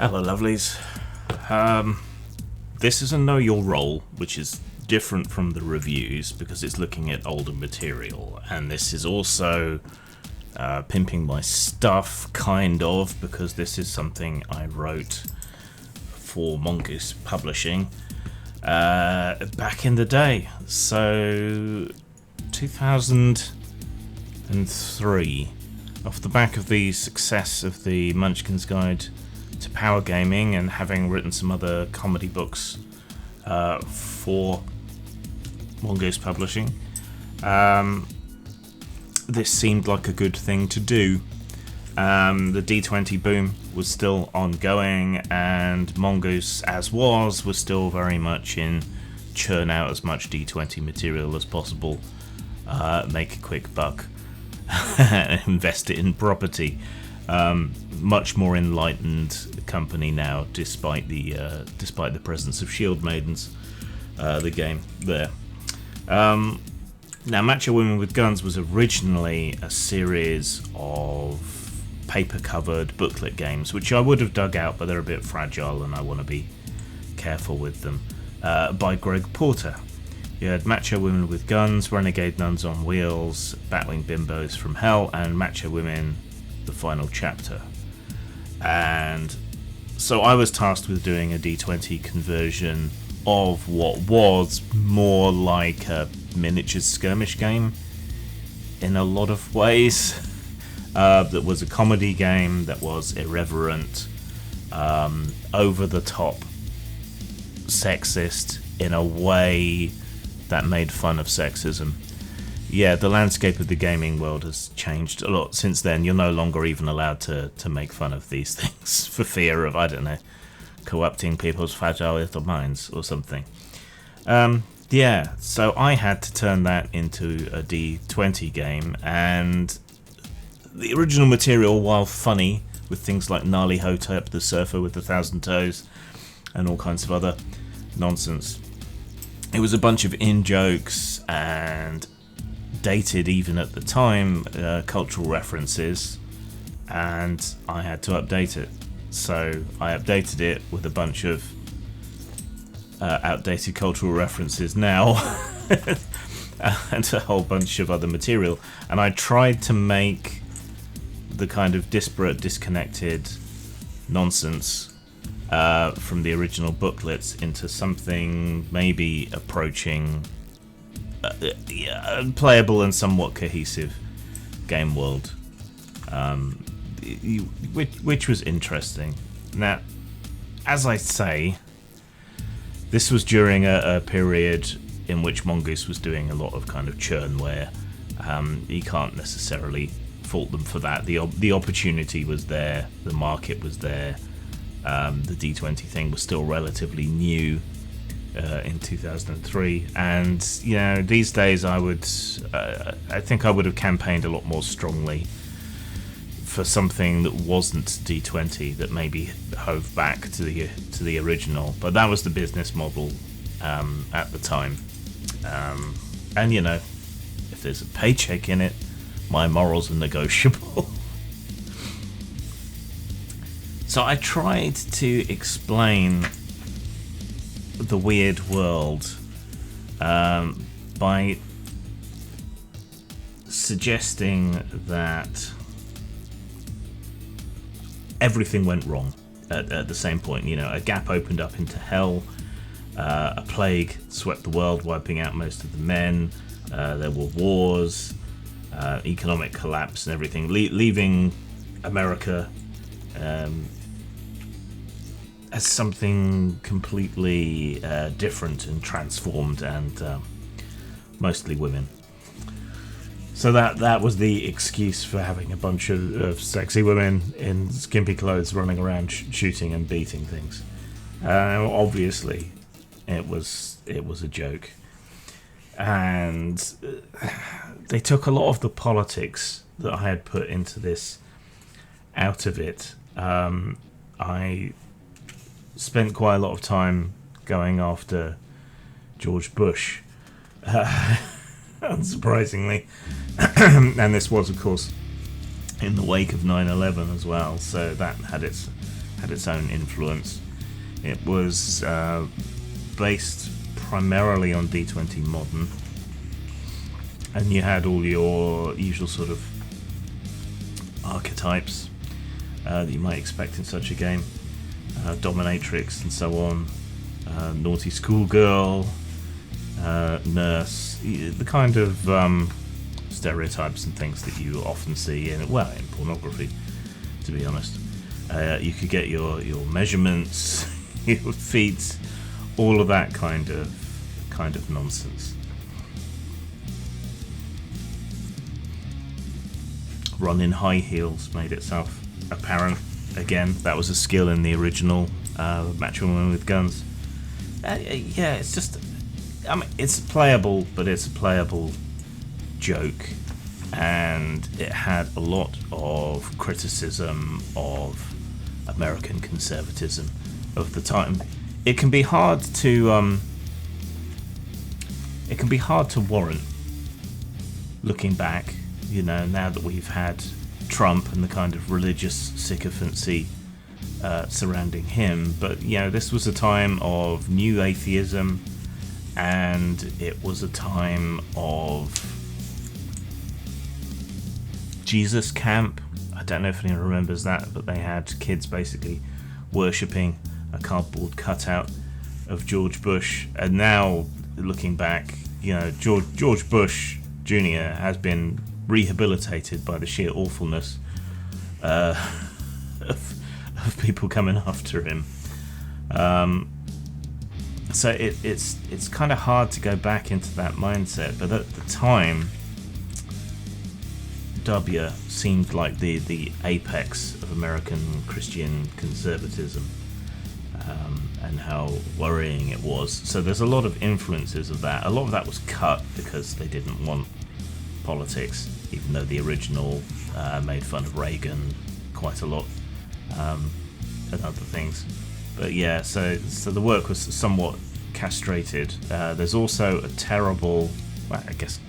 Hello, lovelies. This is a Know Your Role, which is different from the reviews because it's looking at older material, and this is also pimping my stuff, kind of, because this is something I wrote for Mongoose Publishing back in the day. So, 2003, off the back of the success of the Munchkin's Guide to Power Gaming and having written some other comedy books for Mongoose Publishing, this seemed like a good thing to do. The D20 boom was still ongoing, and Mongoose, as was still very much in churn out as much D20 material as possible, make a quick buck, and invest it in property. Much more enlightened company now, despite the presence of Shield Maidens, the game there. Now, Macho Women with Guns was originally a series of paper-covered booklet games, which I would have dug out, but they're a bit fragile, and I want to be careful with them. By Greg Porter. You had Macho Women with Guns, Renegade Nuns on Wheels, Batwing Bimbos from Hell, and Macho Women: The Final Chapter. And so I was tasked with doing a D20 conversion of what was more like a miniature skirmish game in a lot of ways. That was a comedy game that was irreverent, over the top, sexist in a way that made fun of sexism. Yeah, the landscape of the gaming world has changed a lot since then. You're no longer even allowed to make fun of these things for fear of, I don't know, co-opting people's fragile little minds or something. Yeah, so I had to turn that into a D20 game, and the original material, while funny, with things like Gnarly Hotep, the surfer with 1,000 toes, and all kinds of other nonsense, it was a bunch of in-jokes and dated, even at the time, cultural references, and I had to update it. So I updated it with a bunch of outdated cultural references now and a whole bunch of other material, and I tried to make the kind of disparate, disconnected nonsense from the original booklets into something maybe approaching playable and somewhat cohesive game world, which was interesting. Now, as I say, this was during a period in which Mongoose was doing a lot of kind of churn where you can't necessarily fault them for that. The opportunity was there, the market was there, the D20 thing was still relatively new in 2003, and you know, these days I think I would have campaigned a lot more strongly for something that wasn't D20, that maybe hove back to the original, but that was the business model at the time, and you know, if there's a paycheck in it, my morals are negotiable. So I tried to explain the weird world by suggesting that everything went wrong at the same point. You know, a gap opened up into hell, a plague swept the world, wiping out most of the men, there were wars, economic collapse and everything, leaving America as something completely different and transformed, and mostly women. So that was the excuse for having a bunch of sexy women in skimpy clothes running around shooting and beating things. Obviously, it was a joke, and they took a lot of the politics that I had put into this out of it. I spent quite a lot of time going after George Bush, unsurprisingly, and this was, of course, in the wake of 9/11 as well, so that had its had its own influence. It was based primarily on D20 Modern, and you had all your usual sort of archetypes that you might expect in such a game. Dominatrix and so on, naughty schoolgirl, nurse, the kind of stereotypes and things that you often see in pornography, to be honest. You could get your measurements, your feet, all of that kind of nonsense. Run in high heels made itself apparent. Again, that was a skill in the original Macho Women with Guns. Yeah, it's just, I mean, it's playable, but it's a playable joke, and it had a lot of criticism of American conservatism of the time. It can be hard to warrant, looking back, now that we've had Trump and the kind of religious sycophancy surrounding him. But this was a time of new atheism, and it was a time of Jesus camp. I don't know if anyone remembers that, but they had kids basically worshipping a cardboard cutout of George Bush. And now, looking back, George Bush Jr. has been rehabilitated by the sheer awfulness of people coming after him. So it's kind of hard to go back into that mindset, but at the time, W seemed like the apex of American Christian conservatism, and how worrying it was. So there's a lot of influences of that. A lot of that was cut because they didn't want politics, even though the original made fun of Reagan quite a lot, and other things. But yeah, so the work was somewhat castrated. There's also a terrible, well, I guess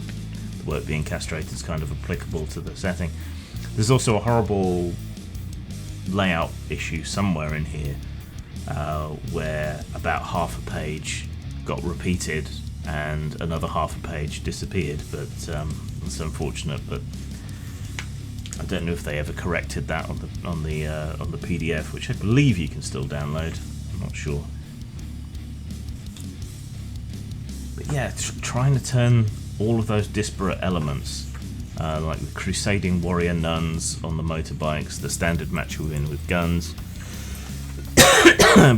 the work being castrated is kind of applicable to the setting. There's also a horrible layout issue somewhere in here, where about half a page got repeated and another half a page disappeared, but it's unfortunate. But I don't know if they ever corrected that on the PDF, which I believe you can still download. I'm not sure. But yeah, trying to turn all of those disparate elements, like the crusading warrior nuns on the motorbikes, the standard macho women with guns,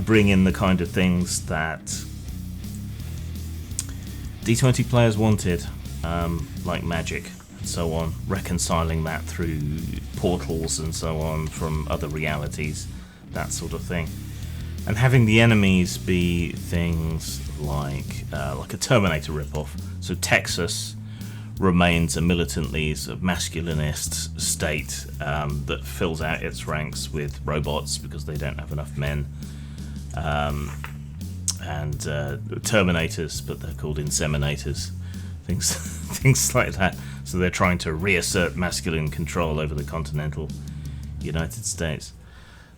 bring in the kind of things that D20 players wanted, like magic and so on, reconciling that through portals and so on from other realities, that sort of thing, and having the enemies be things like a Terminator ripoff. So Texas remains a militantly sort of masculinist state that fills out its ranks with robots because they don't have enough men, and Terminators, but they're called Inseminators, things like that. So they're trying to reassert masculine control over the continental United States.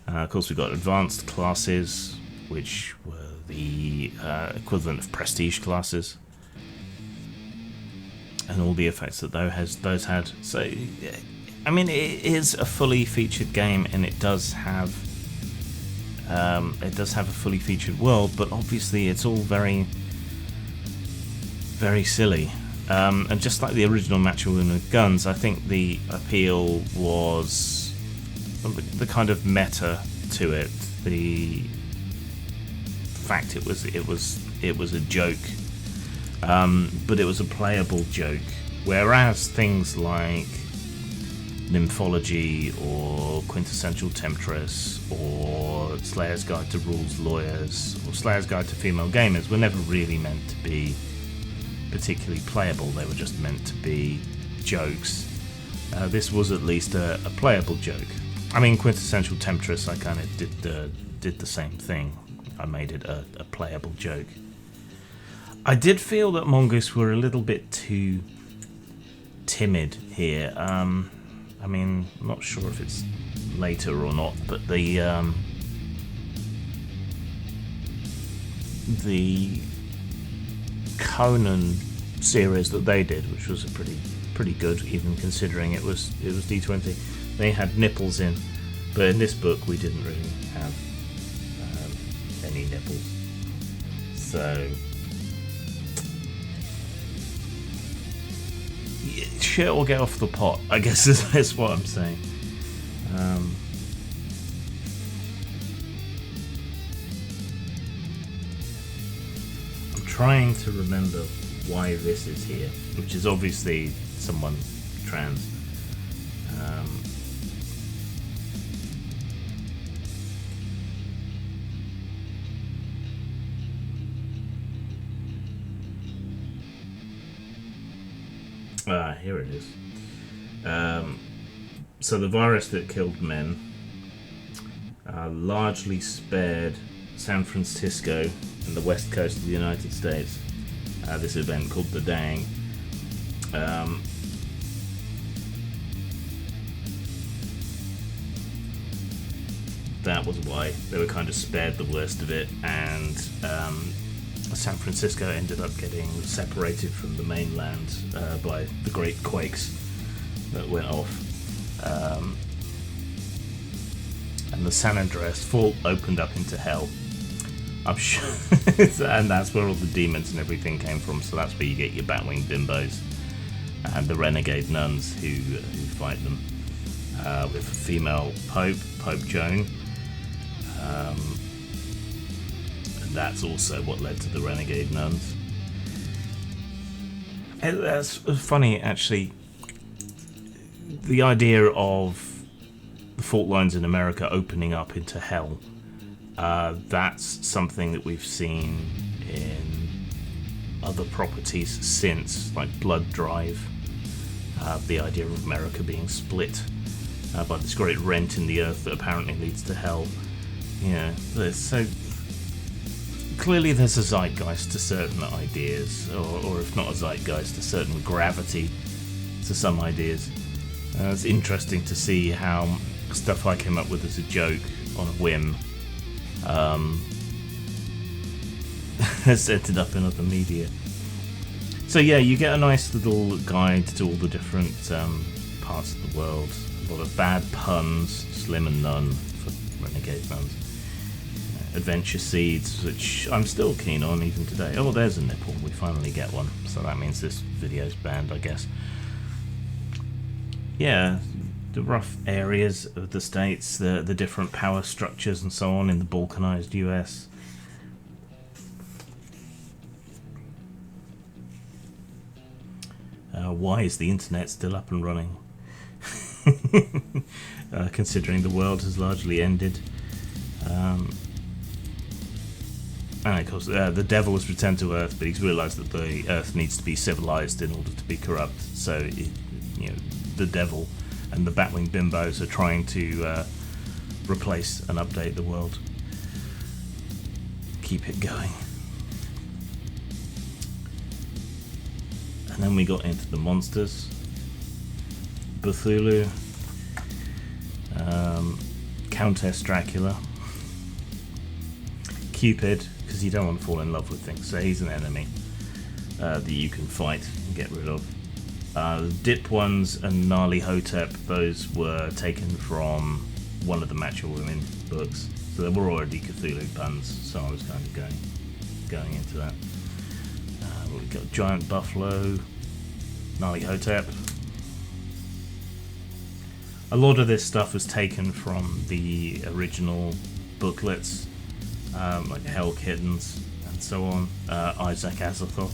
Of course, we've got advanced classes, which were the equivalent of prestige classes, and all the effects that those had. So, I mean, it is a fully featured game, and it does have a fully featured world, but obviously it's all very, very silly. And just like the original Macho Women with Guns, I think the appeal was the kind of meta to it, the fact it was a joke, but it was a playable joke. Whereas things like Nymphology or Quintessential Temptress or Slayer's Guide to Rules Lawyers or Slayer's Guide to Female Gamers were never really meant to be particularly playable. They were just meant to be jokes. This was at least a playable joke. I mean, Quintessential Temptress, I kind of did the same thing. I made it a playable joke. I did feel that Mongoose were a little bit too timid here. I mean, I'm not sure if it's later or not, but the the Conan series that they did, which was a pretty good, even considering it was D20. They had nipples in, but in this book we didn't really have any nipples. So shit will get off the pot, I guess is what I'm saying. I'm trying to remember why this is here, which is obviously someone trans. Here it is. So the virus that killed men largely spared San Francisco and the west coast of the United States. This event called the Dang. That was why they were kind of spared the worst of it, and San Francisco ended up getting separated from the mainland by the great quakes that went off. And the San Andreas Fault opened up into hell. I'm sure, and that's where all the demons and everything came from. So that's where you get your Batwing bimbos and the renegade nuns who fight them, with a female Pope Joan. And that's also what led to the renegade nuns. And that's funny, actually. The idea of the fault lines in America opening up into hell. That's something that we've seen in other properties since, like Blood Drive. The idea of America being split by this great rent in the earth that apparently leads to hell. Yeah, so clearly there's a zeitgeist to certain ideas, or if not a zeitgeist, a certain gravity to some ideas. It's interesting to see how stuff I came up with as a joke on a whim has ended up in other media. So yeah, you get a nice little guide to all the different parts of the world. A lot of bad puns, Slim and None for Renegade Nuns. Adventure Seeds, which I'm still keen on even today. Oh, there's a nipple. We finally get one. So that means this video's banned, I guess. Yeah, the rough areas of the states, the different power structures and so on in the balkanized US. Why is the internet still up and running? Considering the world has largely ended. And of course, the devil has returned to Earth, but he's realised that the Earth needs to be civilised in order to be corrupt. So, the devil and the Batwing bimbos are trying to replace and update the world. Keep it going. And then we got into the monsters. Cthulhu, Countess Dracula, Cupid, because you don't want to fall in love with things, so he's an enemy that you can fight and get rid of. Dip ones and Gnarly Hotep, those were taken from one of the Macho Women books, so they were already Cthulhu puns, so I was kind of going into that. We've got Giant Buffalo, Gnarly Hotep. A lot of this stuff was taken from the original booklets, like Hell Kittens and so on. Isaac Azathoth.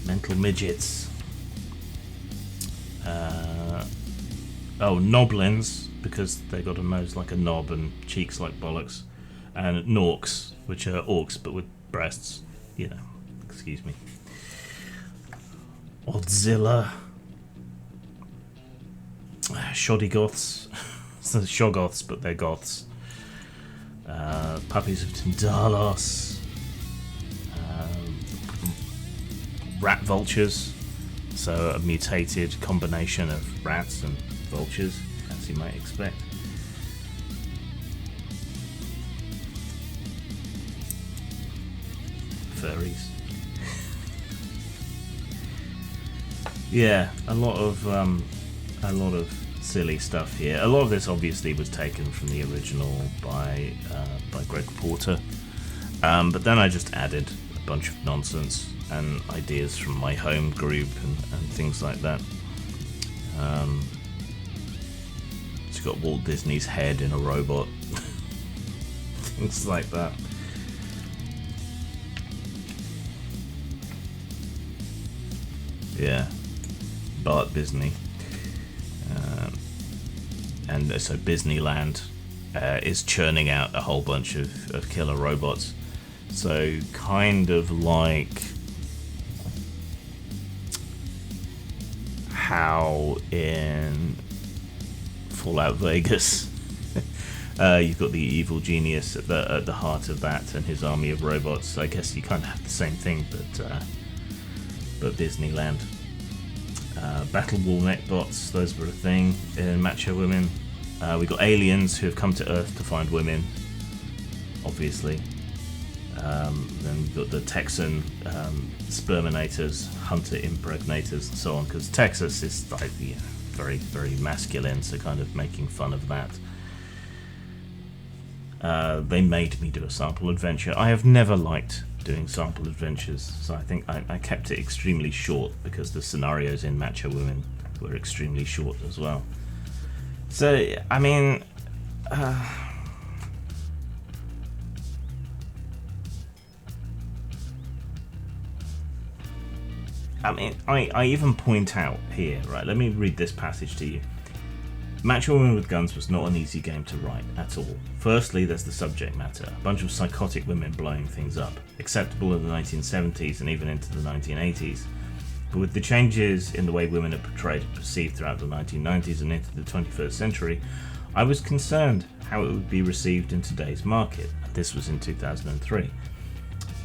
Mental Midgets. Noblins, because they got a nose like a knob and cheeks like bollocks. And Norks, which are orcs but with breasts. Excuse me. Oddzilla. Shoddy Goths. So Shoggoths, but they're Goths. Puppies of Tindalos. Rat vultures. So a mutated combination of rats and vultures, as you might expect. furries. Yeah, a lot of silly stuff here. A lot of this obviously was taken from the original by Greg Porter, but then I just added a bunch of nonsense and ideas from my home group and things like that. It's got Walt Disney's head in a robot, things like that. Yeah, Bart Disney. And so Disneyland is churning out a whole bunch of killer robots. So kind of like how in Fallout Vegas you've got the evil genius at the heart of that and his army of robots. I guess you kind of have the same thing, but Disneyland. Battle Wall Netbots, those were a thing in Macho Women. We got aliens who have come to Earth to find women, obviously. Then we've got the Texan sperminators, hunter impregnators, and so on, because Texas is like very, very masculine, so kind of making fun of that. They made me do a sample adventure. I have never liked doing sample adventures, so I think I kept it extremely short because the scenarios in Macho Women were extremely short as well. So, I mean, I even point out here, right, let me read this passage to you. Macho Women with Guns was not an easy game to write at all. Firstly, there's the subject matter, a bunch of psychotic women blowing things up, acceptable in the 1970s and even into the 1980s. But with the changes in the way women are portrayed and perceived throughout the 1990s and into the 21st century, I was concerned how it would be received in today's market. This was in 2003.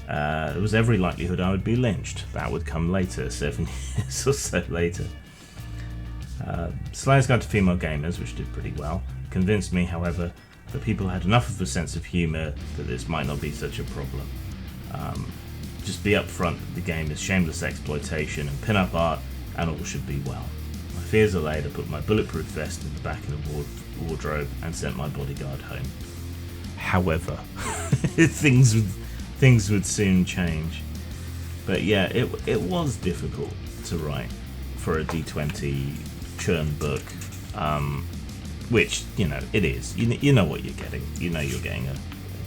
There was every likelihood I would be lynched. That would come later, 7 years or so later. Slayer's Guide to Female Gamers, which did pretty well, convinced me, however, that people had enough of a sense of humour that this might not be such a problem. Just be upfront that the game is shameless exploitation and pin-up art, and all should be well. My fears allayed, I put my bulletproof vest in the back of the wardrobe and sent my bodyguard home. However, things would soon change. But yeah, it was difficult to write for a D20 churn book, which, it is. You know what you're getting. You know you're getting a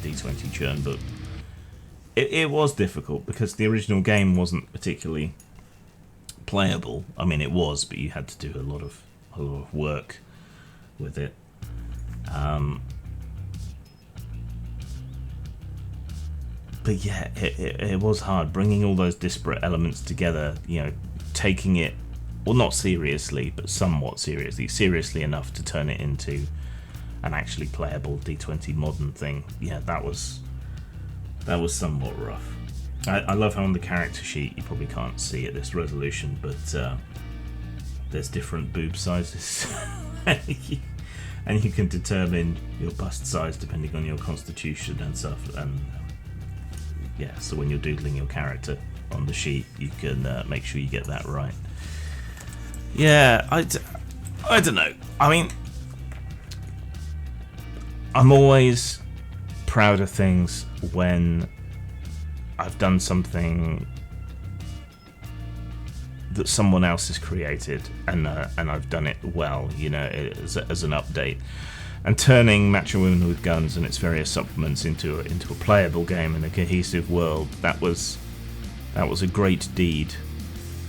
D20 churn book. It was difficult because the original game wasn't particularly playable. I mean, it was, but you had to do a lot of work with it. But yeah, it was hard bringing all those disparate elements together. Taking it, well, not seriously, but somewhat seriously enough to turn it into an actually playable D20 modern thing. Yeah, that was somewhat rough. I love how on the character sheet, you probably can't see at this resolution, but there's different boob sizes. And you can determine your bust size depending on your constitution and stuff. And yeah, so when you're doodling your character on the sheet, you can make sure you get that right. Yeah, I don't know. I mean, I'm always proud of things when I've done something that someone else has created and I've done it well, as an update. And turning Macho Women with Guns and its various supplements into a playable game in a cohesive world, that was a great deed,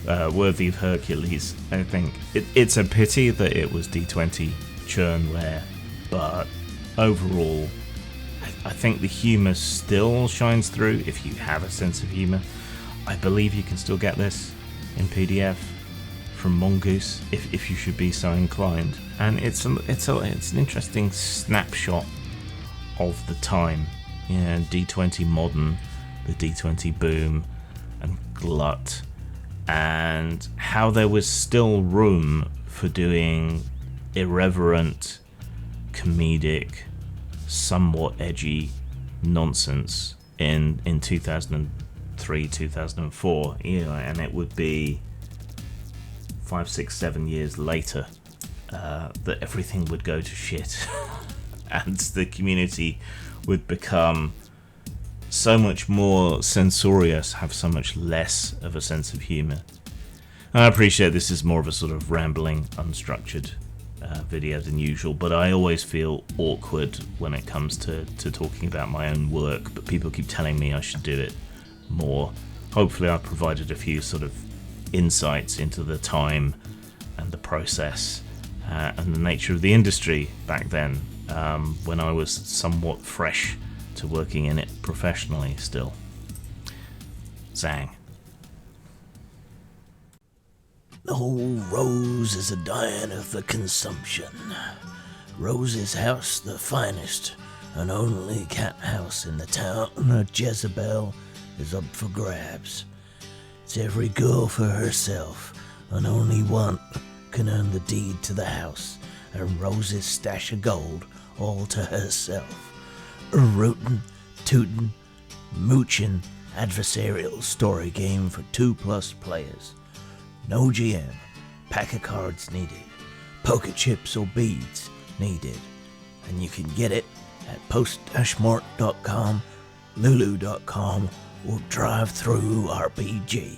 worthy of Hercules. I think it's a pity that it was D20 churnware, but overall, I think the humour still shines through if you have a sense of humour. I believe you can still get this in PDF from Mongoose if you should be so inclined, and it's an interesting snapshot of the time. D20 modern, the D20 boom and glut, and how there was still room for doing irreverent, comedic, somewhat edgy nonsense in 2003 2003, 2004, and it would be 5, 6, 7 years later that everything would go to shit and the community would become so much more censorious, have so much less of a sense of humour. I appreciate this is more of a sort of rambling, unstructured video than usual, but I always feel awkward when it comes to talking about my own work, but people keep telling me I should do it more. Hopefully I've provided a few sort of insights into the time and the process and the nature of the industry back then, when I was somewhat fresh to working in it professionally still. Zang. Old Rose is a dying of the consumption. Rose's house, the finest and only cat house in the town of Jezebel, is up for grabs. It's every girl for herself, and only one can earn the deed to the house, and Rose's stash of gold all to herself. A rootin', tootin', moochin' adversarial story game for 2+ players. No GM, pack of cards needed, poker chips or beads needed, and you can get it at post-mart.com, lulu.com, or drive-through RPG.